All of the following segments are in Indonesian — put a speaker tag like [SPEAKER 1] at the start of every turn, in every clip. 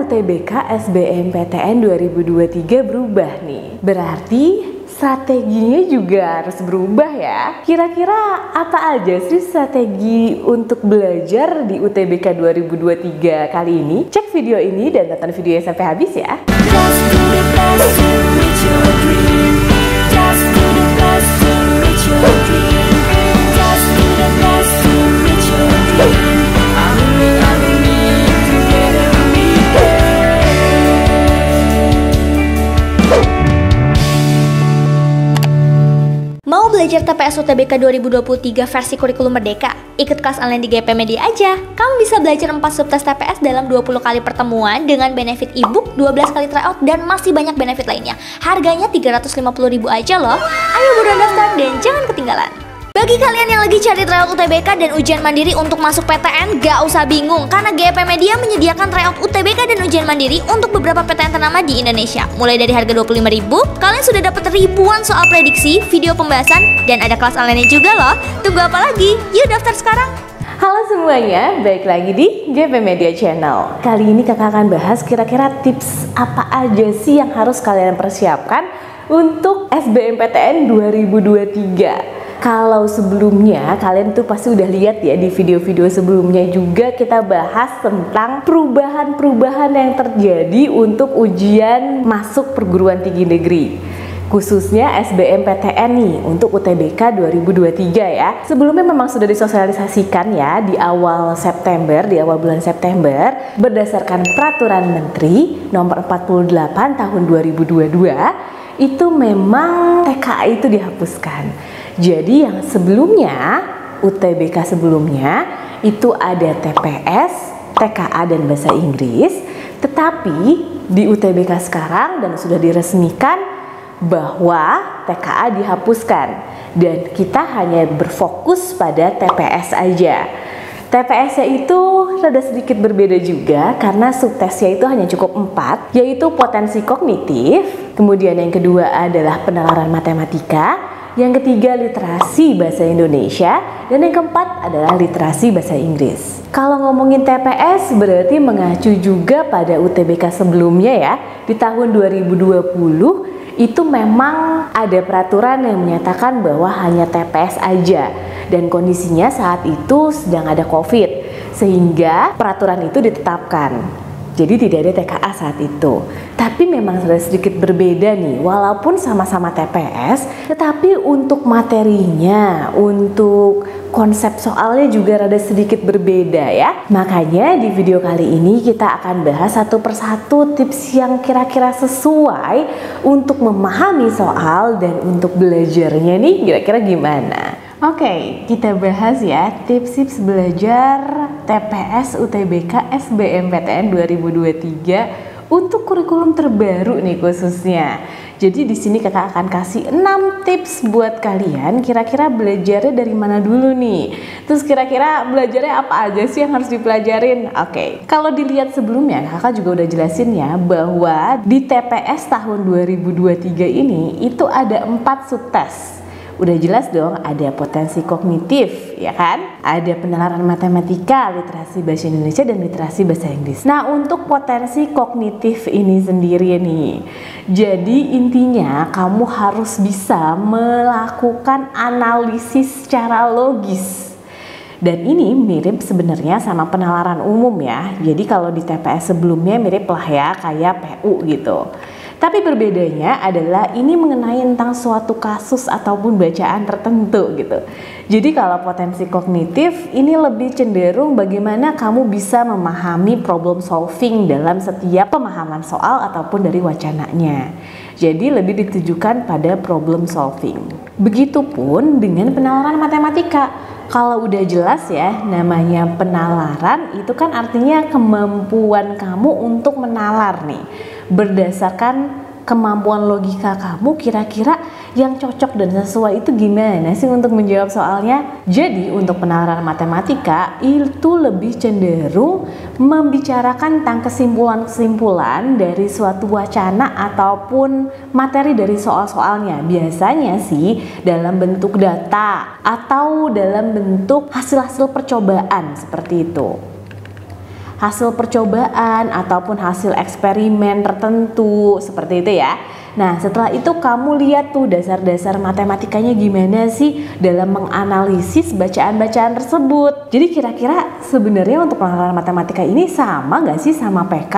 [SPEAKER 1] UTBK SBMPTN 2023 berubah nih. Berarti strateginya juga harus berubah ya. Kira-kira apa aja sih strategi untuk belajar di UTBK 2023 kali ini? Cek video ini dan tonton videonya sampai habis ya.
[SPEAKER 2] Mau belajar TPS UTBK 2023 versi kurikulum merdeka? Ikut kelas online di GP Media aja. Kamu bisa belajar 4 subtes TPS dalam 20 kali pertemuan dengan benefit e-book, 12 kali tryout, dan masih banyak benefit lainnya. Harganya 350.000 aja loh. Ayo buruan daftar dan jangan ketinggalan. Bagi kalian yang lagi cari tryout UTBK dan ujian mandiri untuk masuk PTN, gak usah bingung karena GP Media menyediakan tryout UTBK dan ujian mandiri untuk beberapa PTN ternama di Indonesia. Mulai dari harga 25.000, kalian sudah dapat ribuan soal prediksi, video pembahasan, dan ada kelas online juga loh. Tunggu apa lagi? Yuk daftar sekarang!
[SPEAKER 1] Halo semuanya, balik lagi di GP Media Channel. Kali ini kakak akan bahas kira-kira tips apa aja sih yang harus kalian persiapkan untuk SBMPTN 2023. Kalau sebelumnya kalian tuh pasti udah lihat ya di video-video sebelumnya juga kita bahas tentang perubahan-perubahan yang terjadi untuk ujian masuk perguruan tinggi negeri. Khususnya SBMPTN nih untuk UTBK 2023 ya. Sebelumnya memang sudah disosialisasikan ya di awal September, di awal bulan September berdasarkan Peraturan Menteri Nomor 48 Tahun 2022 itu memang TKA itu dihapuskan. Jadi yang sebelumnya UTBK sebelumnya itu ada TPS, TKA dan bahasa Inggris, tetapi di UTBK sekarang dan sudah diresmikan bahwa TKA dihapuskan dan kita hanya berfokus pada TPS aja. TPS-nya itu rada sedikit berbeda juga karena subtesnya itu hanya cukup 4, yaitu potensi kognitif, kemudian yang kedua adalah penalaran matematika, yang ketiga literasi bahasa Indonesia, dan yang keempat adalah literasi bahasa Inggris. Kalau ngomongin TPS berarti mengacu juga pada UTBK sebelumnya ya. Di tahun 2020 itu memang ada peraturan yang menyatakan bahwa hanya TPS aja dan kondisinya saat itu sedang ada COVID sehingga peraturan itu ditetapkan. Jadi tidak ada TKA saat itu. Tapi memang sedikit berbeda nih, walaupun sama-sama TPS, tetapi untuk materinya, untuk konsep soalnya juga rada sedikit berbeda ya. Makanya di video kali ini kita akan bahas satu persatu tips yang kira-kira sesuai untuk memahami soal dan untuk belajarnya nih kira-kira gimana. Oke, kita bahas ya tips-tips belajar TPS UTBK SBMPTN 2023 untuk kurikulum terbaru nih khususnya. Jadi di sini kakak akan kasih 6 tips buat kalian kira-kira belajarnya dari mana dulu nih. Terus kira-kira belajarnya apa aja sih yang harus dipelajarin? Oke, kalau dilihat sebelumnya kakak juga udah jelasin ya bahwa di TPS tahun 2023 ini itu ada 4 subtes. Udah jelas dong, ada potensi kognitif, ya kan? Ada penalaran matematika, literasi bahasa Indonesia, dan literasi bahasa Inggris. Nah, untuk potensi kognitif ini sendiri nih, jadi intinya kamu harus bisa melakukan analisis secara logis. Dan ini mirip sebenarnya sama penalaran umum ya. Jadi kalau di TPS sebelumnya mirip lah ya, kayak PU gitu. Tapi berbedanya adalah ini mengenai tentang suatu kasus ataupun bacaan tertentu gitu. Jadi kalau potensi kognitif ini lebih cenderung bagaimana kamu bisa memahami problem solving dalam setiap pemahaman soal ataupun dari wacananya. Jadi lebih ditujukan pada problem solving. Begitupun dengan penalaran matematika. Kalau udah jelas ya namanya penalaran itu kan artinya kemampuan kamu untuk menalar nih. Berdasarkan kemampuan logika kamu kira-kira yang cocok dan sesuai itu gimana sih untuk menjawab soalnya. Jadi untuk penalaran matematika itu lebih cenderung membicarakan tentang kesimpulan-kesimpulan dari suatu wacana ataupun materi dari soal-soalnya. Biasanya sih dalam bentuk data atau dalam bentuk hasil-hasil percobaan seperti itu. hasil percobaan ataupun hasil eksperimen tertentu seperti itu ya. Nah, setelah itu kamu lihat tuh dasar-dasar matematikanya gimana sih dalam menganalisis bacaan-bacaan tersebut. Jadi kira-kira sebenarnya untuk penalaran matematika ini sama nggak sih sama PK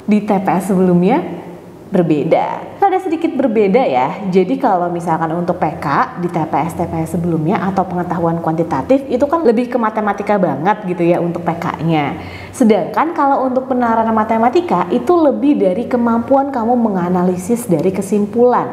[SPEAKER 1] di TPS sebelumnya? Berbeda. Ada sedikit berbeda ya. Jadi kalau misalkan untuk PK di TPS sebelumnya atau pengetahuan kuantitatif itu kan lebih ke matematika banget gitu ya untuk PK-nya. Sedangkan kalau untuk penalaran matematika itu lebih dari kemampuan kamu menganalisis dari kesimpulan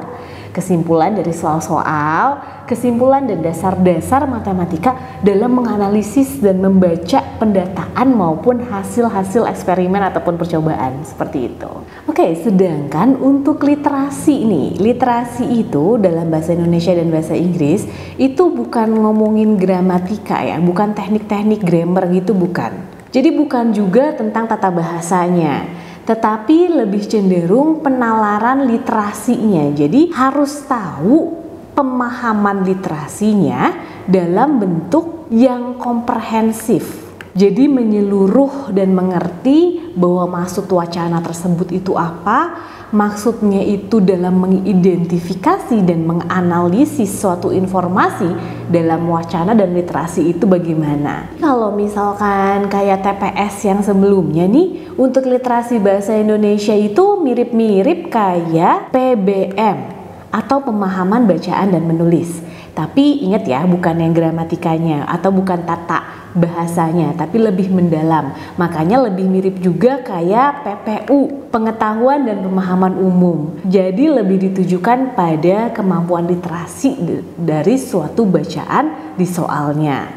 [SPEAKER 1] dari soal-soal, kesimpulan dan dasar-dasar matematika dalam menganalisis dan membaca pendataan maupun hasil-hasil eksperimen ataupun percobaan seperti itu. Oke, sedangkan untuk literasi nih, literasi itu dalam bahasa Indonesia dan bahasa Inggris itu bukan ngomongin gramatika ya, bukan teknik-teknik grammar gitu, bukan. Jadi bukan juga tentang tata bahasanya, tetapi lebih cenderung penalaran literasinya. Jadi harus tahu pemahaman literasinya dalam bentuk yang komprehensif. Jadi menyeluruh dan mengerti bahwa maksud wacana tersebut itu apa, maksudnya itu dalam mengidentifikasi dan menganalisis suatu informasi dalam wacana dan literasi itu bagaimana. Kalau misalkan kayak TPS yang sebelumnya nih, untuk literasi bahasa Indonesia itu mirip-mirip kayak PBM atau pemahaman bacaan dan menulis. Tapi ingat ya, bukan yang gramatikanya atau bukan tata bahasanya, tapi lebih mendalam. Makanya lebih mirip juga kayak PPU, pengetahuan dan pemahaman umum. Jadi lebih ditujukan pada kemampuan literasi dari suatu bacaan di soalnya.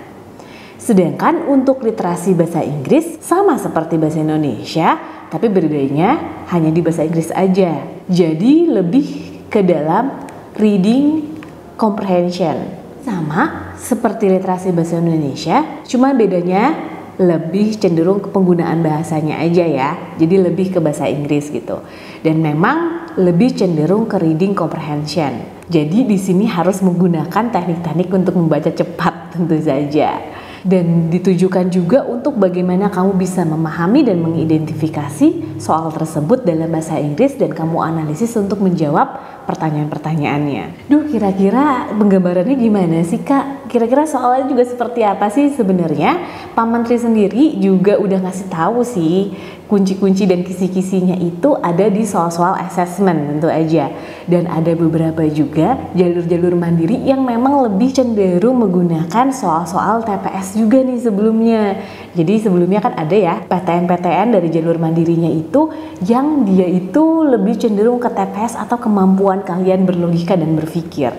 [SPEAKER 1] Sedangkan untuk literasi bahasa Inggris sama seperti bahasa Indonesia, tapi bedanya hanya di bahasa Inggris aja. Jadi lebih ke dalam reading comprehension. Sama seperti literasi bahasa Indonesia, cuma bedanya lebih cenderung ke penggunaan bahasanya aja ya. Jadi lebih ke bahasa Inggris gitu. Dan memang lebih cenderung ke reading comprehension. Jadi di sini harus menggunakan teknik-teknik untuk membaca cepat tentu saja. Dan ditujukan juga untuk bagaimana kamu bisa memahami dan mengidentifikasi soal tersebut dalam bahasa Inggris dan kamu analisis untuk menjawab pertanyaan-pertanyaannya. Duh, kira-kira penggambarannya gimana sih Kak? Kira-kira soalnya juga seperti apa sih sebenarnya? Pak Menteri sendiri juga udah ngasih tahu sih kunci-kunci dan kisi-kisinya itu ada di soal-soal assessment tentu aja. Dan ada beberapa juga jalur-jalur mandiri yang memang lebih cenderung menggunakan soal-soal TPS juga nih sebelumnya. Jadi sebelumnya kan ada ya PTN-PTN dari jalur mandirinya itu yang dia itu lebih cenderung ke TPS atau kemampuan kalian berlogika dan berpikir.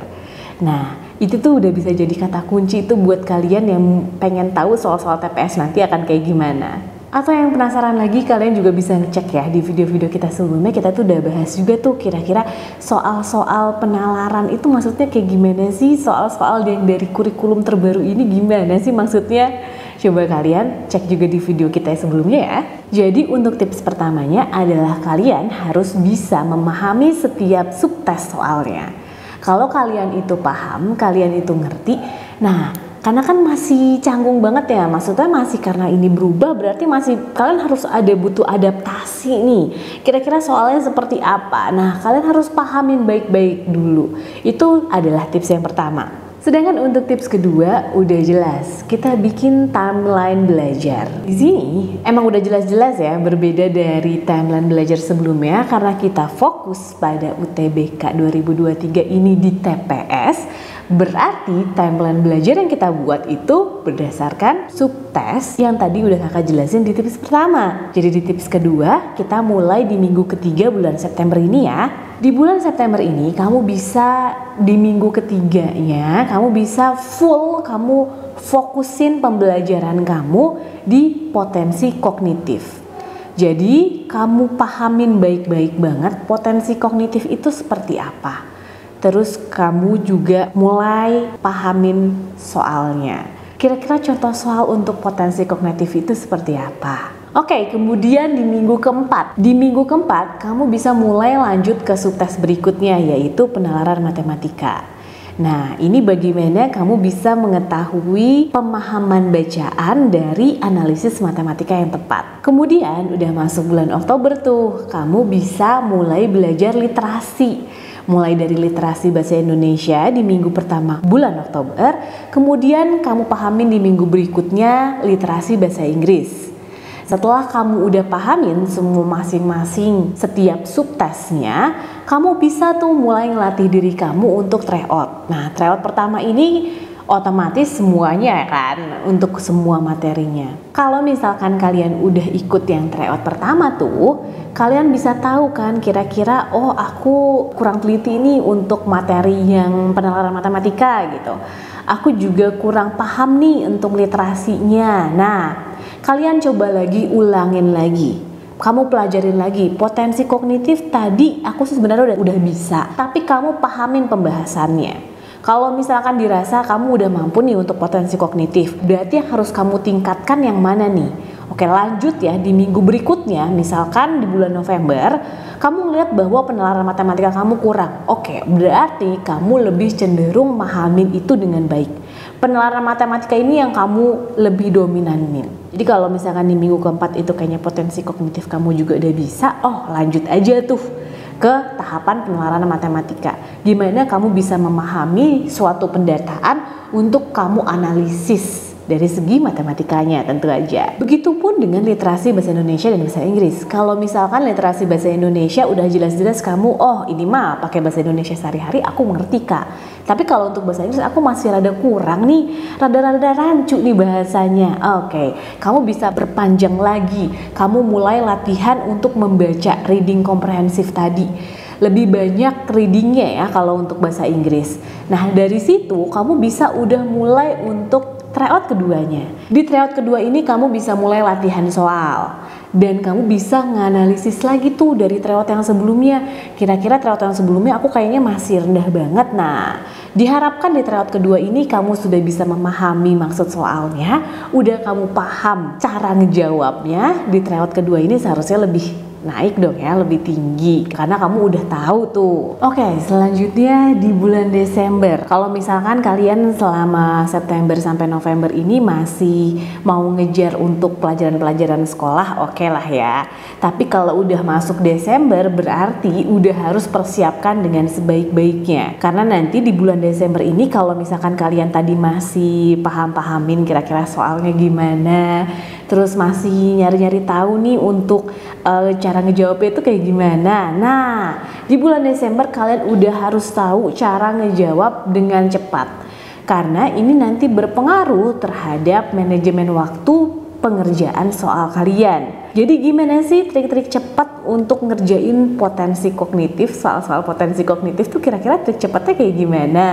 [SPEAKER 1] Nah, itu tuh udah bisa jadi kata kunci itu buat kalian yang pengen tahu soal-soal TPS nanti akan kayak gimana. Atau yang penasaran lagi, kalian juga bisa ngecek ya di video-video kita sebelumnya, kita tuh udah bahas juga tuh kira-kira soal-soal penalaran itu maksudnya kayak gimana sih, soal-soal yang dari kurikulum terbaru ini gimana sih maksudnya. Coba kalian cek juga di video kita sebelumnya ya. Jadi untuk tips pertamanya adalah kalian harus bisa memahami setiap subtes soalnya. Kalau kalian itu paham, kalian itu ngerti, nah karena kan masih canggung banget ya, maksudnya masih karena ini berubah berarti masih kalian harus butuh adaptasi nih. Kira-kira soalnya seperti apa? Nah, kalian harus pahamin baik-baik dulu. Itu adalah tips yang pertama. Sedangkan untuk tips kedua udah jelas, kita bikin timeline belajar. Di sini emang udah jelas-jelas ya berbeda dari timeline belajar sebelumnya karena kita fokus pada UTBK 2023 ini di TPS. Berarti timeline belajar yang kita buat itu berdasarkan subtes yang tadi udah kakak jelasin di tips pertama. Jadi di tips kedua kita mulai di minggu ketiga bulan September ini ya. Di bulan September ini kamu bisa di minggu ketiganya kamu bisa full kamu fokusin pembelajaran kamu di potensi kognitif. Jadi kamu pahamin baik-baik banget potensi kognitif itu seperti apa. Terus kamu juga mulai pahamin soalnya. Kira-kira contoh soal untuk potensi kognitif itu seperti apa? Oke, kemudian di minggu keempat. Di minggu keempat kamu bisa mulai lanjut ke subtes berikutnya yaitu penalaran matematika. Nah, ini bagaimana kamu bisa mengetahui pemahaman bacaan dari analisis matematika yang tepat. Kemudian udah masuk bulan Oktober tuh, kamu bisa mulai belajar literasi. Mulai dari literasi bahasa Indonesia di minggu pertama bulan Oktober, kemudian kamu pahamin di minggu berikutnya literasi bahasa Inggris. Setelah kamu udah pahamin semua masing-masing setiap subtesnya, kamu bisa tuh mulai ngelatih diri kamu untuk tryout. Nah, tryout pertama ini otomatis semuanya kan untuk semua materinya. Kalau misalkan kalian udah ikut yang tryout pertama tuh, kalian bisa tahu kan kira-kira oh aku kurang teliti nih untuk materi yang penalaran matematika gitu. Aku juga kurang paham nih untuk literasinya. Nah, kalian coba lagi, ulangin lagi. Kamu pelajarin lagi potensi kognitif tadi aku sebenarnya udah bisa, tapi kamu pahamin pembahasannya. Kalau misalkan dirasa kamu udah mampu nih untuk potensi kognitif, berarti yang harus kamu tingkatkan yang mana nih? Oke, lanjut ya, di minggu berikutnya, misalkan di bulan November, kamu ngeliat bahwa penalaran matematika kamu kurang. Oke, berarti kamu lebih cenderung mahamin itu dengan baik. Penalaran matematika ini yang kamu lebih dominanin. Jadi kalau misalkan di minggu keempat itu kayaknya potensi kognitif kamu juga udah bisa, oh lanjut aja tuh ke tahapan penalaran matematika. Gimana kamu bisa memahami suatu pendataan untuk kamu analisis dari segi matematikanya tentu aja. Begitupun dengan literasi bahasa Indonesia dan bahasa Inggris. Kalau misalkan literasi bahasa Indonesia udah jelas-jelas kamu, oh ini mah pakai bahasa Indonesia sehari-hari aku mengerti kak. Tapi kalau untuk bahasa Inggris aku masih rada kurang nih, rada rancu nih bahasanya. Oke, kamu bisa berpanjang lagi. Kamu mulai latihan untuk membaca reading komprehensif tadi. Lebih banyak readingnya ya kalau untuk bahasa Inggris. Nah dari situ kamu bisa udah mulai untuk tryout keduanya. Di tryout kedua ini kamu bisa mulai latihan soal dan kamu bisa nganalisis lagi tuh dari tryout yang sebelumnya. Kira-kira tryout yang sebelumnya aku kayaknya masih rendah banget. Nah, diharapkan di tryout kedua ini kamu sudah bisa memahami maksud soalnya, udah kamu paham cara ngejawabnya. Di tryout kedua ini seharusnya lebih naik dong ya, lebih tinggi karena kamu udah tahu tuh. Oke, selanjutnya di bulan Desember. Kalau misalkan kalian selama September sampai November ini masih mau ngejar untuk pelajaran-pelajaran sekolah, oke lah ya. Tapi kalau udah masuk Desember berarti udah harus persiapkan dengan sebaik-baiknya. Karena nanti di bulan Desember ini kalau misalkan kalian tadi masih paham-pahamin kira-kira soalnya gimana, terus masih nyari-nyari tahu nih untuk cara ngejawabnya itu kayak gimana. Nah, di bulan Desember kalian udah harus tahu cara ngejawab dengan cepat. Karena ini nanti berpengaruh terhadap manajemen waktu pengerjaan soal kalian. Jadi gimana sih trik-trik cepat untuk ngerjain potensi kognitif, soal-soal potensi kognitif tuh kira-kira trik cepatnya kayak gimana?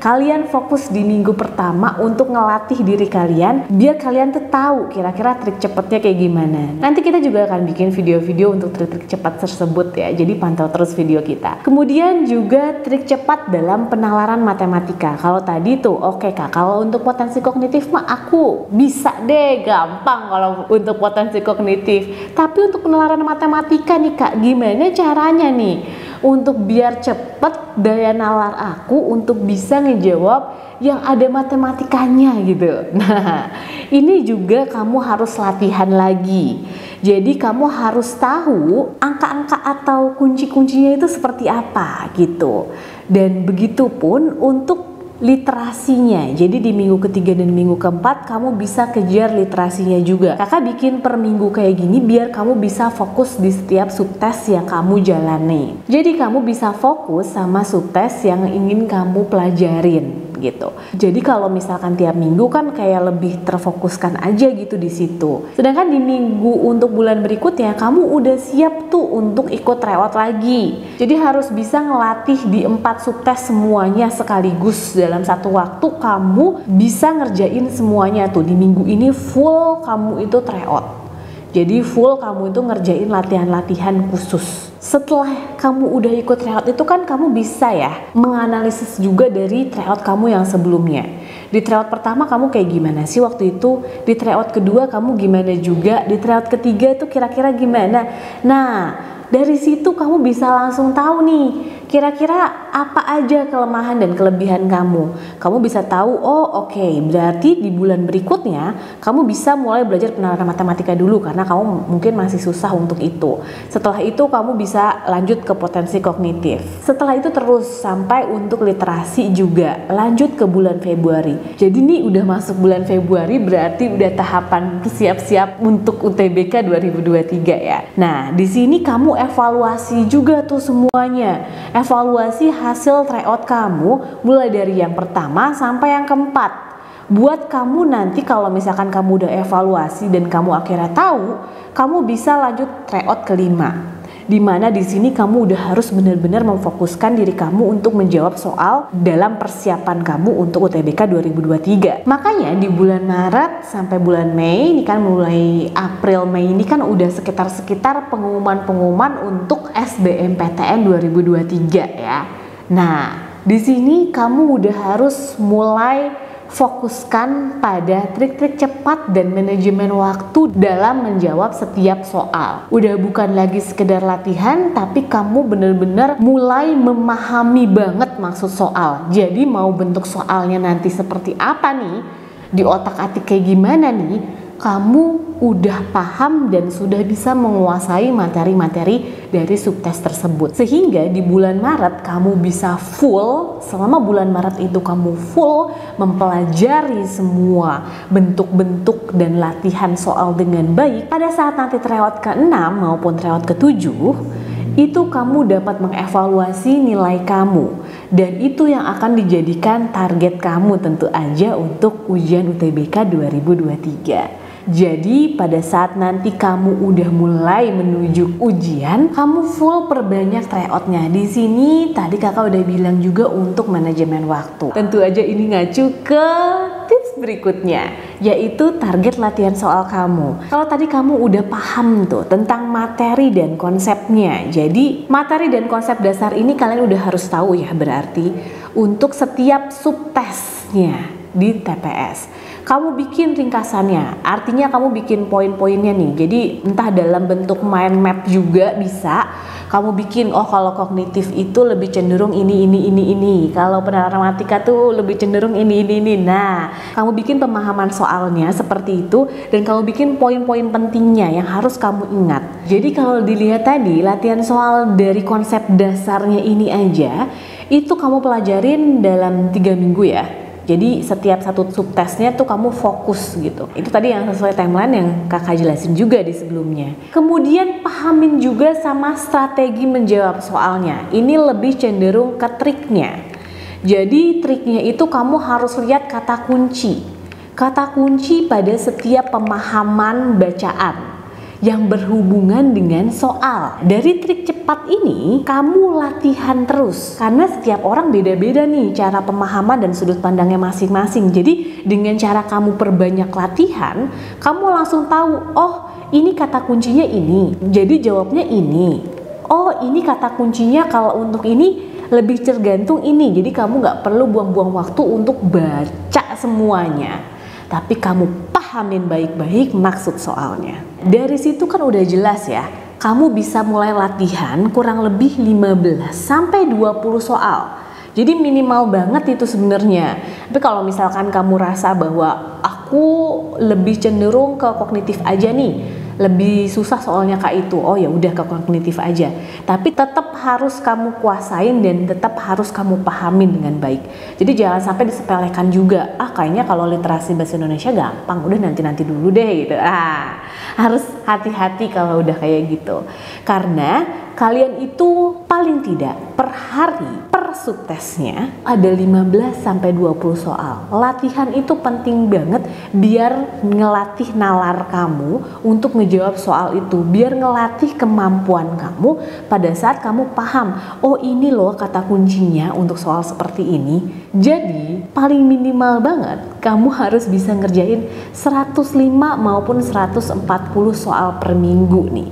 [SPEAKER 1] Kalian fokus di minggu pertama untuk ngelatih diri kalian biar kalian tuh tahu kira-kira trik cepatnya kayak gimana. Nanti kita juga akan bikin video-video untuk trik-trik cepat tersebut ya, jadi pantau terus video kita. Kemudian juga trik cepat dalam penalaran matematika. Kalau tadi tuh oke kak, kalau untuk potensi kognitif mah aku bisa deh, gampang kalau untuk potensi kognitif. Tapi untuk penalaran matematika nih kak, gimana caranya nih untuk biar cepet daya nalar aku untuk bisa ngejawab yang ada matematikanya gitu. Nah, ini juga kamu harus latihan lagi. Jadi kamu harus tahu angka-angka atau kunci-kuncinya itu seperti apa gitu. Dan begitu pun untuk literasinya. Jadi di minggu ketiga dan minggu keempat kamu bisa kejar literasinya juga. Kakak bikin per minggu kayak gini biar kamu bisa fokus di setiap subtes yang kamu jalani. Jadi kamu bisa fokus sama subtes yang ingin kamu pelajarin gitu. Jadi kalau misalkan tiap minggu kan kayak lebih terfokuskan aja gitu di situ. Sedangkan di minggu untuk bulan berikutnya kamu udah siap tuh untuk ikut tryout lagi. Jadi harus bisa ngelatih di 4 subtes semuanya sekaligus dalam satu waktu. Kamu bisa ngerjain semuanya tuh di minggu ini full kamu itu tryout. Jadi full kamu itu ngerjain latihan-latihan khusus. Setelah kamu udah ikut tryout itu kan kamu bisa ya menganalisis juga dari tryout kamu yang sebelumnya. Di tryout pertama kamu kayak gimana sih waktu itu? Di tryout kedua kamu gimana juga? Di tryout ketiga itu kira-kira gimana? Nah, dari situ kamu bisa langsung tahu nih kira-kira apa aja kelemahan dan kelebihan kamu. Kamu bisa tahu, oh oke, berarti di bulan berikutnya kamu bisa mulai belajar penalaran matematika dulu karena kamu mungkin masih susah untuk itu. Setelah itu kamu bisa lanjut ke potensi kognitif. Setelah itu terus sampai untuk literasi juga, lanjut ke bulan Februari. Jadi nih udah masuk bulan Februari, berarti udah tahapan siap-siap untuk UTBK 2023 ya. Nah, di sini kamu evaluasi juga tuh semuanya. Evaluasi hasil tryout kamu mulai dari yang pertama sampai yang keempat. Buat kamu nanti kalau misalkan kamu udah evaluasi dan kamu akhirnya tahu, kamu bisa lanjut tryout kelima. Dimana di sini kamu udah harus benar-benar memfokuskan diri kamu untuk menjawab soal dalam persiapan kamu untuk UTBK 2023. Makanya di bulan Maret sampai bulan Mei, ini kan mulai April Mei ini kan udah sekitar pengumuman-pengumuman untuk SBMPTN 2023 ya. Nah, di sini kamu udah harus mulai fokuskan pada trik-trik cepat dan manajemen waktu dalam menjawab setiap soal. Udah bukan lagi sekedar latihan, tapi kamu bener-bener mulai memahami banget maksud soal. Jadi mau bentuk soalnya nanti seperti apa nih, di otak-atik kayak gimana nih, kamu udah paham dan sudah bisa menguasai materi-materi dari subtes tersebut. Sehingga di bulan Maret kamu bisa full, selama bulan Maret itu kamu full mempelajari semua bentuk-bentuk dan latihan soal dengan baik. Pada saat nanti tryout ke-6 maupun tryout ke-7, itu kamu dapat mengevaluasi nilai kamu. Dan itu yang akan dijadikan target kamu tentu aja untuk ujian UTBK 2023. Jadi pada saat nanti kamu udah mulai menuju ujian, kamu full perbanyak tryoutnya. Di sini tadi kakak udah bilang juga untuk manajemen waktu. Tentu aja ini ngacu ke tips berikutnya, yaitu target latihan soal kamu. Kalau tadi kamu udah paham tuh tentang materi dan konsepnya, jadi materi dan konsep dasar ini kalian udah harus tahu ya, berarti untuk setiap subtesnya di TPS. Kamu bikin ringkasannya, artinya kamu bikin poin-poinnya nih. Jadi entah dalam bentuk mind map juga bisa. Kamu bikin, oh kalau kognitif itu lebih cenderung ini. Kalau penalaran matematika tuh lebih cenderung ini. Nah, kamu bikin pemahaman soalnya seperti itu dan kamu bikin poin-poin pentingnya yang harus kamu ingat. Jadi kalau dilihat tadi latihan soal dari konsep dasarnya ini aja, itu kamu pelajarin dalam 3 minggu ya. Jadi setiap satu subtesnya tuh kamu fokus gitu. Itu tadi yang sesuai timeline yang kakak jelasin juga di sebelumnya. Kemudian pahamin juga sama strategi menjawab soalnya. Ini lebih cenderung ke triknya. Jadi triknya itu kamu harus lihat kata kunci. Kata kunci pada setiap pemahaman bacaan yang berhubungan dengan soal. Dari trik cepat ini kamu latihan terus karena setiap orang beda-beda nih cara pemahaman dan sudut pandangnya masing-masing. Jadi dengan cara kamu perbanyak latihan, kamu langsung tahu, oh ini kata kuncinya ini, jadi jawabnya ini. Oh ini kata kuncinya kalau untuk ini lebih tergantung ini, jadi kamu nggak perlu buang-buang waktu untuk baca semuanya, tapi kamu pahamin baik-baik maksud soalnya. Dari situ kan udah jelas ya, kamu bisa mulai latihan kurang lebih 15 sampai 20 soal. Jadi minimal banget itu sebenarnya. Tapi kalau misalkan kamu rasa bahwa aku lebih cenderung ke kognitif aja nih, lebih susah soalnya kak itu, oh ya udah ke kognitif aja. Tapi tetap harus kamu kuasain dan tetap harus kamu pahamin dengan baik. Jadi jangan sampai disepelekan juga. Kayaknya kalau literasi bahasa Indonesia gampang, udah nanti dulu deh gitu. Harus hati-hati kalau udah kayak gitu. Karena kalian itu paling tidak per hari, per subtesnya ada 15 sampai 20 soal. Latihan itu penting banget biar ngelatih nalar kamu untuk ngejawab soal itu, biar ngelatih kemampuan kamu pada saat kamu paham, oh ini loh kata kuncinya untuk soal seperti ini. Jadi paling minimal banget kamu harus bisa ngerjain 105 maupun 140 soal per minggu nih.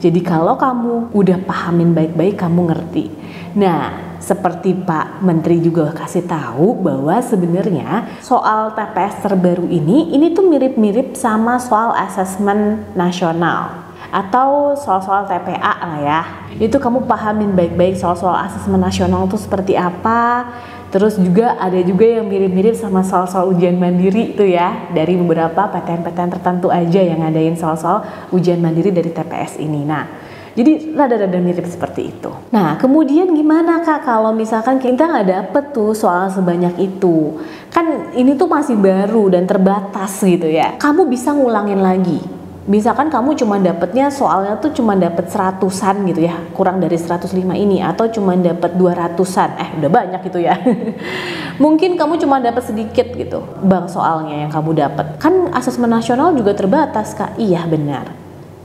[SPEAKER 1] Jadi kalau kamu udah pahamin baik-baik, kamu ngerti. Nah, seperti Pak Menteri juga kasih tahu bahwa sebenarnya soal TPS terbaru ini tuh mirip-mirip sama soal asesmen nasional. atau soal-soal TPA lah ya. Itu kamu pahamin baik-baik soal-soal asesmen nasional itu seperti apa. Terus juga ada juga yang mirip-mirip sama soal-soal ujian mandiri tuh ya, dari beberapa PTN-PTN tertentu aja yang ngadain soal-soal ujian mandiri dari TPS ini. Nah, jadi rada-rada mirip seperti itu. Nah, kemudian gimana Kak kalau misalkan kita nggak dapet tuh soal sebanyak itu? Kan ini tuh masih baru dan terbatas gitu ya. Kamu bisa ngulangin lagi. Misalkan kamu cuma dapetnya soalnya tuh cuma dapet 100-an gitu ya, kurang dari 105 ini, atau cuma dapet 200-an, udah banyak gitu ya. Mungkin kamu cuma dapet sedikit gitu bang soalnya yang kamu dapet. Kan asesmen nasional juga terbatas Kak. Iya benar.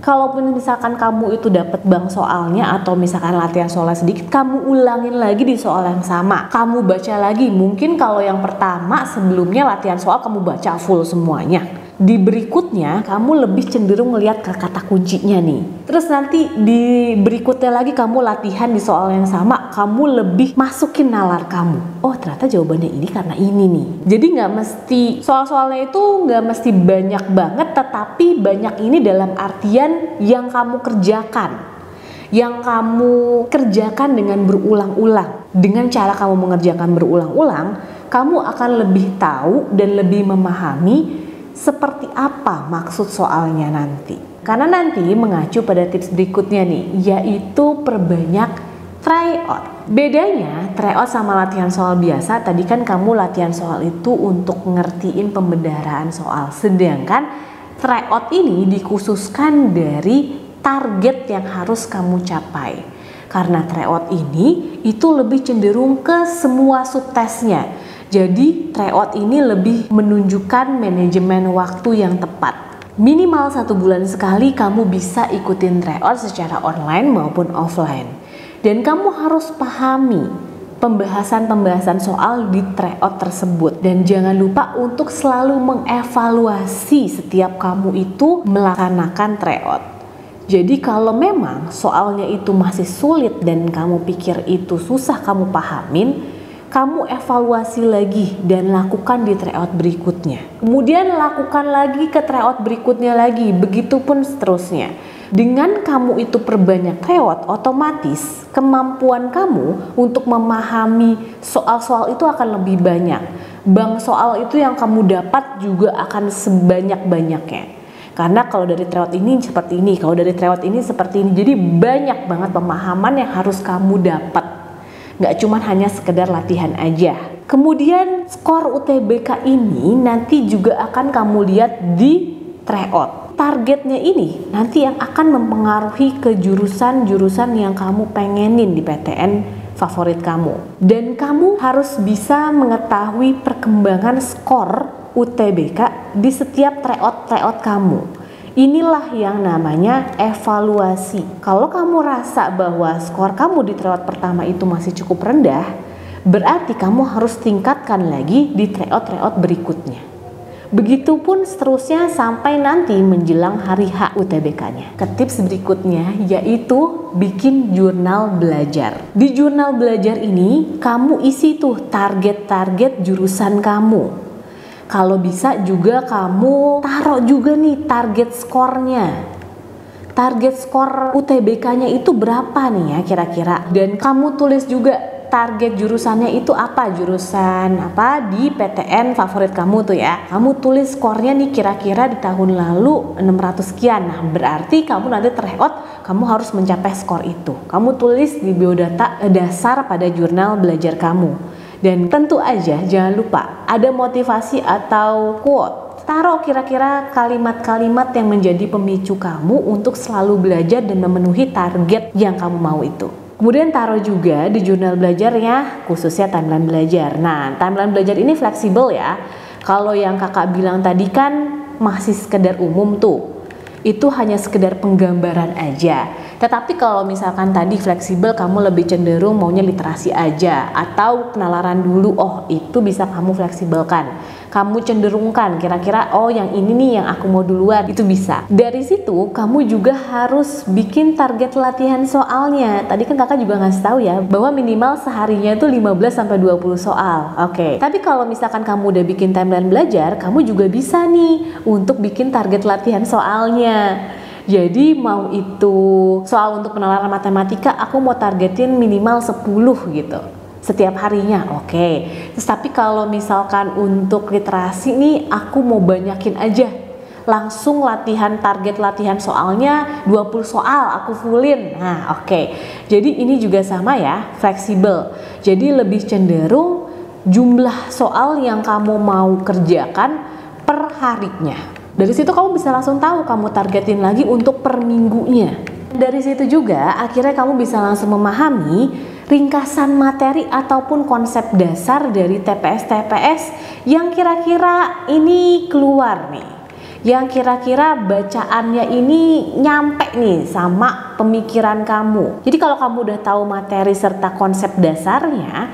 [SPEAKER 1] Kalaupun misalkan kamu itu dapet bang soalnya atau misalkan latihan soalnya sedikit, kamu ulangin lagi di soal yang sama. Kamu baca lagi, mungkin kalau yang pertama sebelumnya latihan soal kamu baca full semuanya. Di berikutnya kamu lebih cenderung melihat ke kata kuncinya nih. Terus nanti di berikutnya lagi kamu latihan di soal yang sama, kamu lebih masukin nalar kamu. Oh ternyata jawabannya ini karena ini nih. Jadi nggak mesti soal-soalnya itu nggak mesti banyak banget, tetapi banyak ini dalam artian yang kamu kerjakan. Yang kamu kerjakan dengan berulang-ulang. Dengan cara kamu mengerjakan berulang-ulang, kamu akan lebih tahu dan lebih memahami seperti apa maksud soalnya nanti. Karena nanti mengacu pada tips berikutnya nih, yaitu perbanyak tryout. Bedanya tryout sama latihan soal biasa, tadi kan kamu latihan soal itu untuk ngertiin pembenaran soal. Sedangkan tryout ini dikhususkan dari target yang harus kamu capai. Karena tryout ini itu lebih cenderung ke semua subtesnya. Jadi tryout ini lebih menunjukkan manajemen waktu yang tepat. Minimal 1 bulan sekali kamu bisa ikutin tryout secara online maupun offline. Dan kamu harus pahami pembahasan-pembahasan soal di tryout tersebut. Dan jangan lupa untuk selalu mengevaluasi setiap kamu itu melaksanakan tryout. Jadi kalau memang soalnya itu masih sulit dan kamu pikir itu susah kamu pahamin, kamu evaluasi lagi dan lakukan di tryout berikutnya. Kemudian lakukan lagi ke tryout berikutnya lagi, begitupun seterusnya. Dengan kamu itu perbanyak tryout, otomatis kemampuan kamu untuk memahami soal-soal itu akan lebih banyak. Bang soal itu yang kamu dapat juga akan sebanyak-banyaknya. Karena kalau dari tryout ini seperti ini, kalau dari tryout ini seperti ini. Jadi banyak banget pemahaman yang harus kamu dapat. Nggak cuma hanya sekedar latihan aja. Kemudian skor UTBK ini nanti juga akan kamu lihat di tryout. Targetnya ini nanti yang akan mempengaruhi ke jurusan-jurusan yang kamu pengenin di PTN favorit kamu. Dan kamu harus bisa mengetahui perkembangan skor UTBK di setiap tryout kamu. Inilah yang namanya evaluasi. Kalau kamu rasa bahwa skor kamu di tryout pertama itu masih cukup rendah, berarti kamu harus tingkatkan lagi di tryout berikutnya. Begitupun seterusnya sampai nanti menjelang hari H UTBK-nya. Ke tips berikutnya yaitu bikin jurnal belajar. Di jurnal belajar ini kamu isi tuh target-target jurusan kamu. Kalau bisa juga kamu taruh juga nih target skornya. Target skor UTBK-nya itu berapa nih ya kira-kira. Dan kamu tulis juga target jurusannya itu apa. Jurusan apa di PTN favorit kamu tuh ya. Kamu tulis skornya nih kira-kira di tahun lalu 600 sekian. Nah berarti kamu nanti tryout kamu harus mencapai skor itu. Kamu tulis di biodata dasar pada jurnal belajar kamu. Dan tentu aja jangan lupa ada motivasi atau quote. Taruh kira-kira kalimat-kalimat yang menjadi pemicu kamu untuk selalu belajar dan memenuhi target yang kamu mau itu. Kemudian taruh juga di jurnal belajarnya khususnya timeline belajar. Nah timeline belajar ini fleksibel ya. Kalau yang kakak bilang tadi kan masih sekedar umum tuh. Itu hanya sekedar penggambaran aja. Tetapi kalau misalkan tadi fleksibel, kamu lebih cenderung maunya literasi aja atau penalaran dulu, oh itu bisa kamu fleksibelkan. Kamu cenderungkan kira-kira oh yang ini nih yang aku mau duluan, itu bisa. Dari situ kamu juga harus bikin target latihan soalnya. Tadi kan kakak juga ngasih tahu ya bahwa minimal seharinya itu 15-20 soal. Oke. Tapi kalau misalkan kamu udah bikin timeline belajar, kamu juga bisa nih untuk bikin target latihan soalnya. Jadi mau itu soal untuk penalaran matematika, aku mau targetin minimal 10 gitu setiap harinya, oke. Terus tapi kalau misalkan untuk literasi nih, aku mau banyakin aja. Langsung target latihan soalnya 20 soal aku fullin. Nah, oke. Jadi ini juga sama ya, fleksibel. Jadi lebih cenderung jumlah soal yang kamu mau kerjakan per harinya. Dari situ kamu bisa langsung tahu kamu targetin lagi untuk per minggunya. Dari situ juga akhirnya kamu bisa langsung memahami ringkasan materi ataupun konsep dasar dari TPS-TPS yang kira-kira ini keluar nih. Yang kira-kira bacaannya ini nyampe nih sama pemikiran kamu. Jadi kalau kamu udah tahu materi serta konsep dasarnya,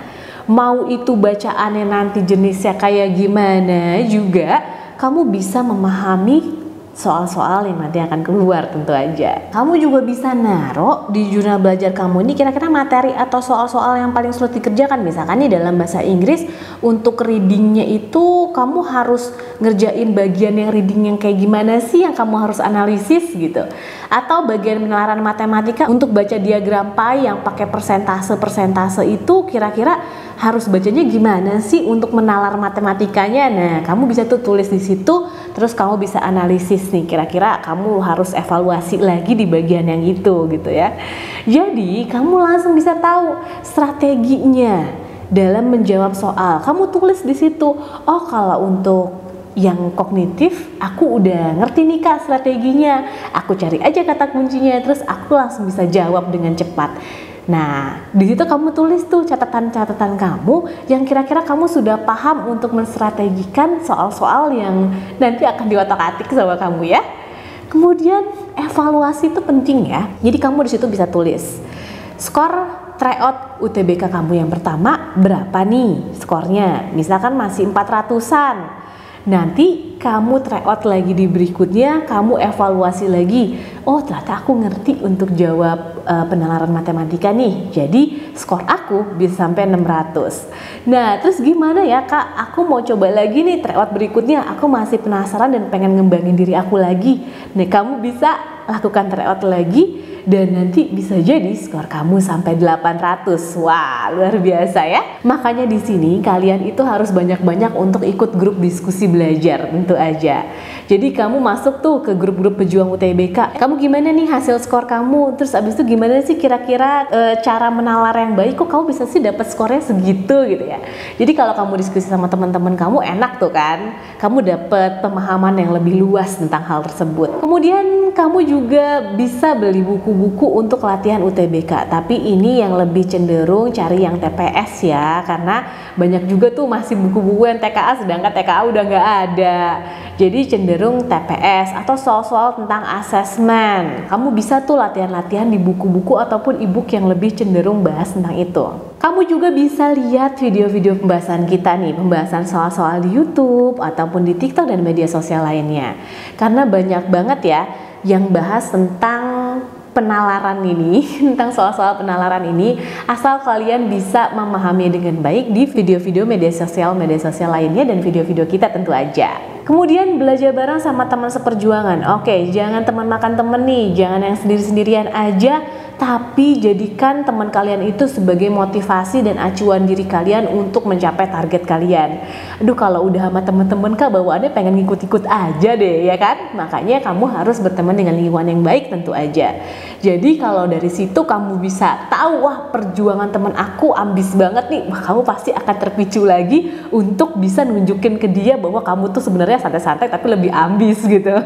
[SPEAKER 1] mau itu bacaannya nanti jenisnya kayak gimana juga, kamu bisa memahami soal-soal yang nanti akan keluar tentu aja. Kamu juga bisa naruh di jurnal belajar kamu ini kira-kira materi atau soal-soal yang paling sulit dikerjakan. Misalkan nih dalam bahasa Inggris untuk readingnya itu kamu harus ngerjain bagian yang reading yang kayak gimana sih yang kamu harus analisis gitu. Atau bagian penalaran matematika untuk baca diagram pi yang pakai persentase itu kira-kira harus bacanya gimana sih untuk menalar matematikanya. Nah, kamu bisa tuh tulis di situ, terus kamu bisa analisis nih kira-kira kamu harus evaluasi lagi di bagian yang itu gitu ya. Jadi kamu langsung bisa tahu strateginya dalam menjawab soal. Kamu tulis di situ, oh kalau untuk yang kognitif aku udah ngerti nih Kak strateginya, aku cari aja kata kuncinya, terus aku langsung bisa jawab dengan cepat. Nah, di situ kamu tulis tuh catatan-catatan kamu yang kira-kira kamu sudah paham untuk menstrategikan soal-soal yang nanti akan diotak-atik sama kamu ya. Kemudian evaluasi itu penting ya. Jadi kamu di situ bisa tulis skor tryout UTBK kamu yang pertama berapa nih skornya. Misalkan masih 400-an. Nanti kamu tryout lagi di berikutnya, kamu evaluasi lagi. Oh ternyata aku ngerti untuk jawab penalaran matematika nih. Jadi skor aku bisa sampai 600. Nah terus gimana ya Kak? Aku mau coba lagi nih tryout berikutnya. Aku masih penasaran dan pengen ngembangin diri aku lagi. Nah kamu bisa lakukan tryout lagi. Dan nanti bisa jadi skor kamu sampai 800. Wah, luar biasa ya. Makanya di sini kalian itu harus banyak-banyak untuk ikut grup diskusi belajar tentu aja. Jadi kamu masuk tuh ke grup-grup pejuang UTBK. Kamu gimana nih hasil skor kamu? Terus abis itu gimana sih kira-kira cara menalar yang baik? Kok kamu bisa sih dapat skornya segitu gitu ya. Jadi kalau kamu diskusi sama teman-teman kamu enak tuh kan. Kamu dapat pemahaman yang lebih luas tentang hal tersebut. Kemudian kamu juga bisa beli buku-buku untuk latihan UTBK, tapi ini yang lebih cenderung cari yang TPS ya, karena banyak juga tuh masih buku-buku yang TKA sedangkan TKA udah nggak ada. Jadi cenderung TPS atau soal-soal tentang asesmen. Kamu bisa tuh latihan-latihan di buku-buku ataupun e-book yang lebih cenderung bahas tentang itu. Kamu juga bisa lihat video-video pembahasan kita nih, pembahasan soal-soal di YouTube ataupun di TikTok dan media sosial lainnya. Karena banyak banget ya yang bahas tentang penalaran ini, tentang soal-soal penalaran ini, asal kalian bisa memahami dengan baik di video-video media sosial lainnya dan video-video kita tentu aja. Kemudian belajar bareng sama teman seperjuangan. Oke, jangan teman makan temen nih, jangan yang sendiri-sendirian aja, tapi jadikan teman kalian itu sebagai motivasi dan acuan diri kalian untuk mencapai target kalian. Aduh, kalau udah sama temen-temen Kak bawaannya pengen ngikut-ikut aja deh ya kan. Makanya kamu harus berteman dengan lingkungan yang baik tentu aja. Jadi kalau dari situ kamu bisa tahu, wah perjuangan temen aku ambis banget nih, wah kamu pasti akan terpicu lagi untuk bisa nunjukin ke dia bahwa kamu tuh sebenarnya santai-santai tapi lebih ambis gitu.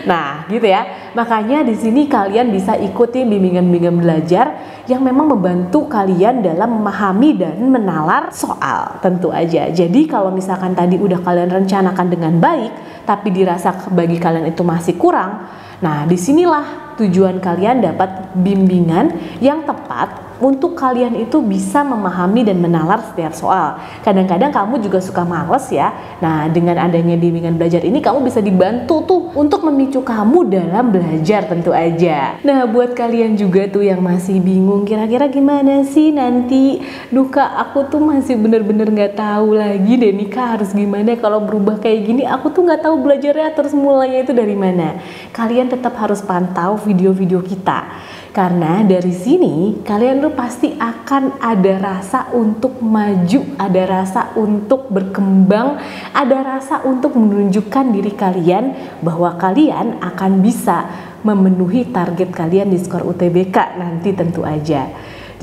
[SPEAKER 1] Nah gitu ya. Makanya di sini kalian bisa ikuti bimbingan-bimbingan belajar yang memang membantu kalian dalam memahami dan menalar soal tentu aja. Jadi kalau misalkan tadi udah kalian rencanakan dengan baik tapi dirasa bagi kalian itu masih kurang, nah disinilah tujuan kalian dapat bimbingan yang tepat untuk kalian itu bisa memahami dan menalar setiap soal. Kadang-kadang kamu juga suka males ya. Nah, dengan adanya bimbingan belajar ini kamu bisa dibantu tuh untuk memicu kamu dalam belajar tentu aja. Nah, buat kalian juga tuh yang masih bingung kira-kira gimana sih nanti, duh Kak, aku tuh masih bener-bener nggak tahu lagi deh nih Kak, harus gimana kalau berubah kayak gini, aku tuh nggak tahu belajarnya terus mulainya itu dari mana. Kalian tetap harus pantau video-video kita, karena dari sini kalian tuh pasti akan ada rasa untuk maju, ada rasa untuk berkembang, ada rasa untuk menunjukkan diri kalian bahwa kalian akan bisa memenuhi target kalian di skor UTBK nanti tentu aja.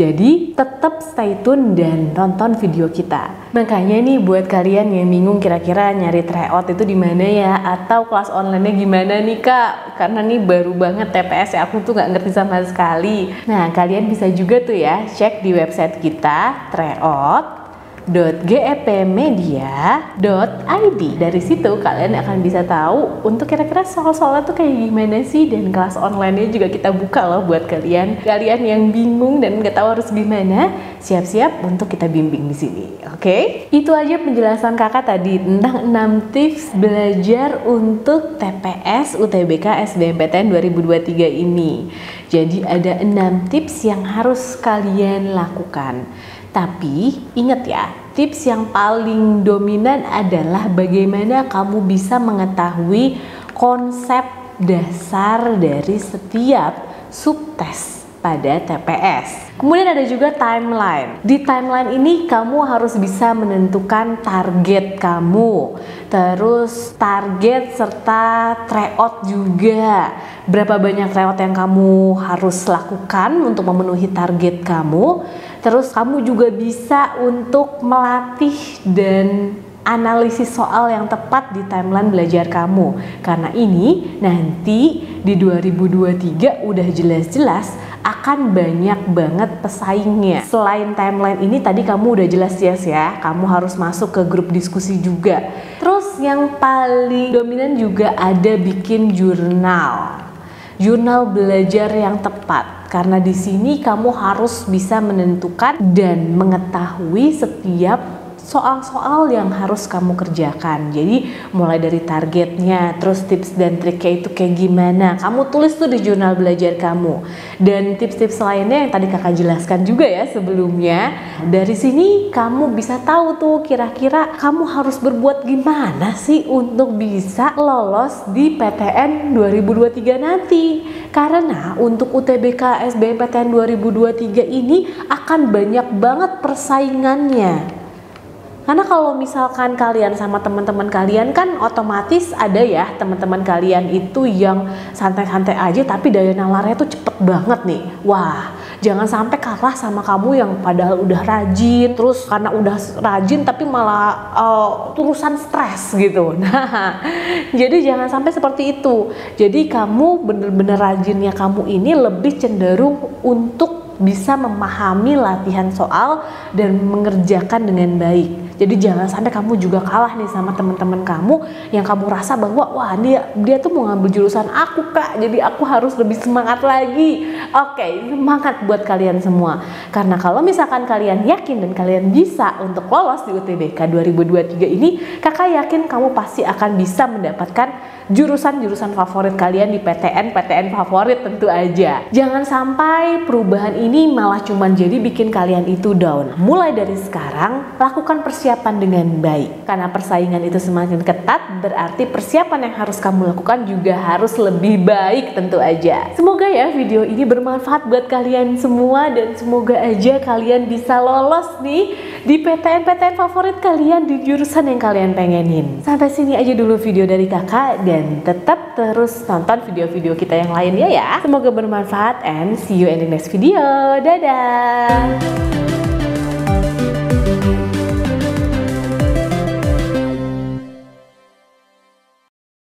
[SPEAKER 1] Jadi tetap stay tune dan tonton video kita. Makanya nih buat kalian yang bingung kira-kira nyari tryout itu di mana ya, atau kelas online-nya gimana nih Kak? Karena nih baru banget TPS ya, aku tuh nggak ngerti sama sekali. Nah, kalian bisa juga tuh ya cek di website kita tryout.gepmedia.id. Dari situ kalian akan bisa tahu untuk kira-kira soal-soalnya tuh kayak gimana sih, dan kelas online-nya juga kita buka loh buat kalian. Kalian yang bingung dan nggak tahu harus gimana, siap-siap untuk kita bimbing di sini. Oke? Itu aja penjelasan Kakak tadi tentang 6 tips belajar untuk TPS UTBK SBMPTN 2023 ini. Jadi ada 6 tips yang harus kalian lakukan. Tapi ingat ya, tips yang paling dominan adalah bagaimana kamu bisa mengetahui konsep dasar dari setiap subtes pada TPS. Kemudian ada juga timeline. Di timeline ini kamu harus bisa menentukan target kamu, terus target serta tryout juga. Berapa banyak tryout yang kamu harus lakukan untuk memenuhi target kamu. Terus kamu juga bisa untuk melatih dan analisis soal yang tepat di timeline belajar kamu. Karena ini nanti di 2023 udah jelas-jelas akan banyak banget pesaingnya. Selain timeline ini tadi kamu udah jelas ya, kamu harus masuk ke grup diskusi juga. Terus yang paling dominan juga ada bikin jurnal belajar yang tepat. Karena di sini kamu harus bisa menentukan dan mengetahui setiap soal-soal yang harus kamu kerjakan. Jadi mulai dari targetnya, terus tips dan triknya itu kayak gimana, kamu tulis tuh di jurnal belajar kamu. Dan tips-tips lainnya yang tadi Kakak jelaskan juga ya sebelumnya. Dari sini kamu bisa tahu tuh kira-kira kamu harus berbuat gimana sih untuk bisa lolos di PTN 2023 nanti. Karena untuk UTBK SBMPTN 2023 ini akan banyak banget persaingannya. Karena kalau misalkan kalian sama teman-teman kalian kan otomatis ada ya teman-teman kalian itu yang santai-santai aja tapi daya nalarnya tuh cepet banget nih. Wah, jangan sampai kalah sama kamu yang padahal udah rajin, terus karena udah rajin tapi malah urusan stres gitu. Nah, jadi jangan sampai seperti itu. Jadi kamu bener-bener rajinnya kamu ini lebih cenderung untuk bisa memahami latihan soal dan mengerjakan dengan baik. Jadi jangan sampai kamu juga kalah nih sama teman-teman kamu yang kamu rasa bahwa wah dia tuh mau ngambil jurusan aku Kak, jadi aku harus lebih semangat lagi. Oke, semangat buat kalian semua. Karena kalau misalkan kalian yakin dan kalian bisa untuk lolos di UTBK 2023 ini, Kakak yakin kamu pasti akan bisa mendapatkan jurusan-jurusan favorit kalian di PTN favorit tentu aja. Jangan sampai perubahan ini malah cuman jadi bikin kalian itu down. Mulai dari sekarang, lakukan persiapan dengan baik. Karena persaingan itu semakin ketat, berarti persiapan yang harus kamu lakukan juga harus lebih baik tentu aja. Semoga ya video ini bermanfaat buat kalian semua dan semoga aja kalian bisa lolos nih di PTN favorit kalian di jurusan yang kalian pengenin. Sampai sini aja dulu video dari Kakak dan tetap terus tonton video-video kita yang lainnya ya. Semoga bermanfaat and see you in the next video. Dadah!